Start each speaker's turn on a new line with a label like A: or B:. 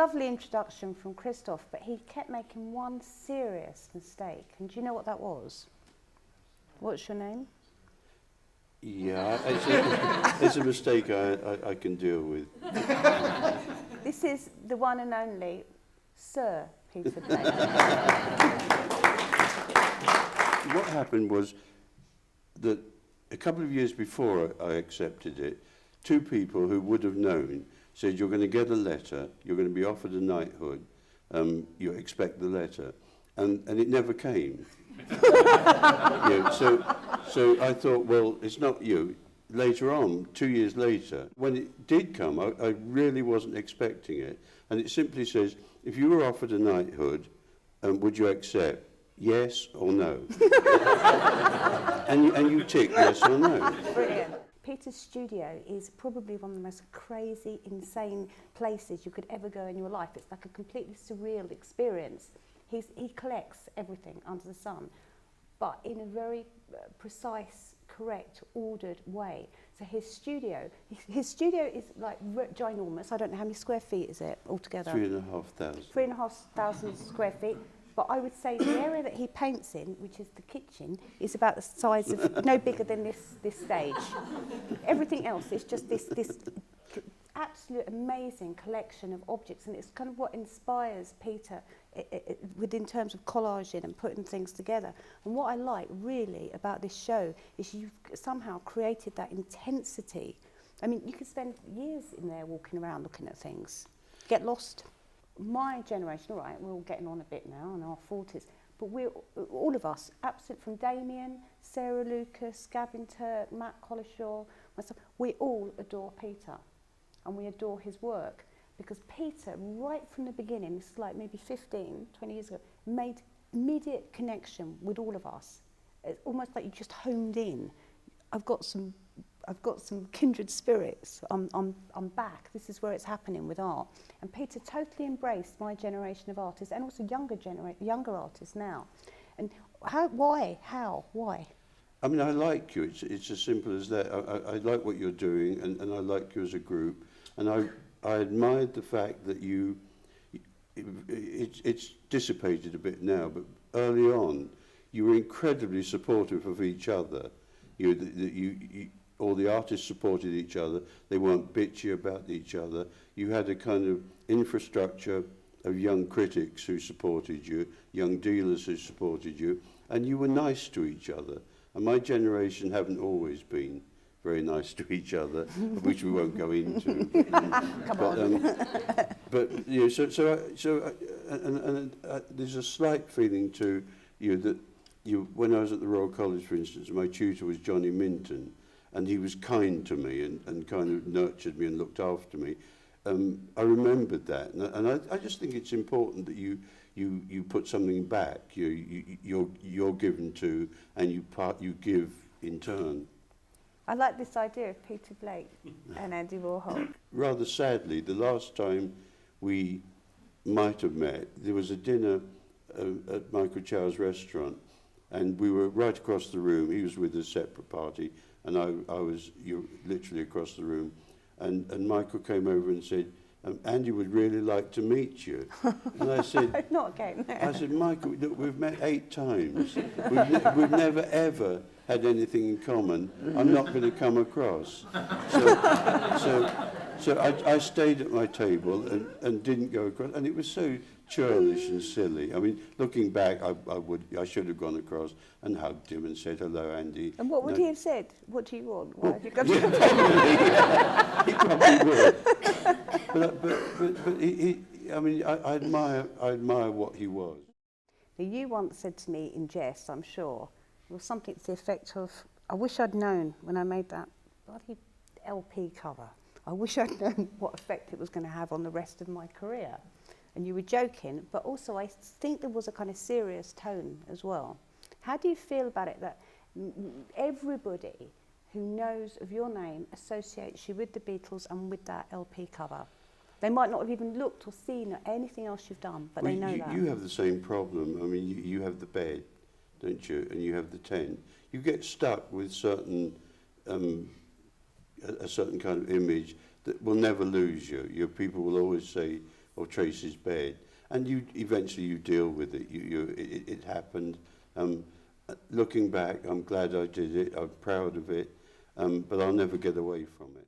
A: lovely introduction from Christoph, but he kept making one serious mistake. And do you know what that was? What's your name?
B: Yeah, it's a mistake I can deal with.
A: This is the one and only Sir Peter Blake.
B: What happened was that a couple of years before I accepted it, two people who would have known said, you're going to get a letter, you're going to be offered a knighthood, you expect the letter. And it never came. So I thought, well, it's not you. Later on, 2 years later, when it did come, I really wasn't expecting it. And it simply says, if you were offered a knighthood, would you accept? Yes or no? and you tick yes or no.
A: Brilliant. Peter's studio is probably one of the most crazy, insane places you could ever go in your life. It's like a completely surreal experience. He collects everything under the sun, but in a very precise, correct, ordered way. So his studio is like ginormous. I don't know how many square feet is it altogether?
B: 3,500.
A: 3,500 square feet. But I would say the area that he paints in, which is the kitchen, is about the size of, no bigger than this stage. Everything else is just this absolute amazing collection of objects, and it's kind of what inspires Peter in terms of collaging and putting things together. And what I like really about this show is you've somehow created that intensity. I mean, you could spend years in there walking around looking at things, get lost. My generation, all right, we're all getting on a bit now in our 40s, but we're, all of us, absolute from Damien, Sarah Lucas, Gavin Turk, Matt Collishaw, myself, we all adore Peter and we adore his work because Peter, right from the beginning, this is like maybe 15, 20 years ago, made immediate connection with all of us. It's almost like you just honed in. I've got some kindred spirits. I'm back. This is where it's happening with art. And Peter totally embraced my generation of artists and also younger artists now. And why?
B: I mean, I like you. It's as simple as that. I like what you're doing, and I like you as a group. And I admired the fact that it's dissipated a bit now, but early on, you were incredibly supportive of each other. All the artists supported each other. They weren't bitchy about each other. You had a kind of infrastructure of young critics who supported you, young dealers who supported you, and you were nice to each other. And my generation haven't always been very nice to each other, which we won't go into.
A: Come on.
B: But you know, there's a slight feeling to you that when I was at the Royal College, for instance, my tutor was Johnny Minton. And he was kind to me and kind of nurtured me and looked after me. I remembered that, and I just think it's important that you put something back. You're given to, and you give in turn.
A: I like this idea of Peter Blake and Andy Warhol.
B: Rather sadly, the last time we might have met, there was a dinner at Michael Chow's restaurant, and we were right across the room. He was with a separate party. And I was literally across the room, and Michael came over and said, Andy would really like to meet you. And I said,
A: not again.
B: I said, Michael, look, we've met 8 times. We've never ever had anything in common. I'm not going to come across. So I stayed at my table and didn't go across, and it was so churlish and silly. I mean, looking back, I should have gone across and hugged him and said, hello, Andy.
A: And what would he have said? What do you want? Why have you got
B: He probably would. But he, I mean, I admire what he was.
A: Now, you once said to me in jest, I'm sure, it was something to the effect of, I wish I'd known when I made that bloody LP cover. I wish I'd known what effect it was going to have on the rest of my career. And you were joking, but also I think there was a kind of serious tone as well. How do you feel about it that everybody who knows of your name associates you with the Beatles and with that LP cover? They might not have even looked or seen anything else you've done, but they know that.
B: You have the same problem. I mean, you have the bed, don't you? And you have the tent. You get stuck with certain a certain kind of image that will never lose you. Your people will always say, or Tracey's bed, and you eventually you deal with it. It happened. Looking back, I'm glad I did it. I'm proud of it, but I'll never get away from it.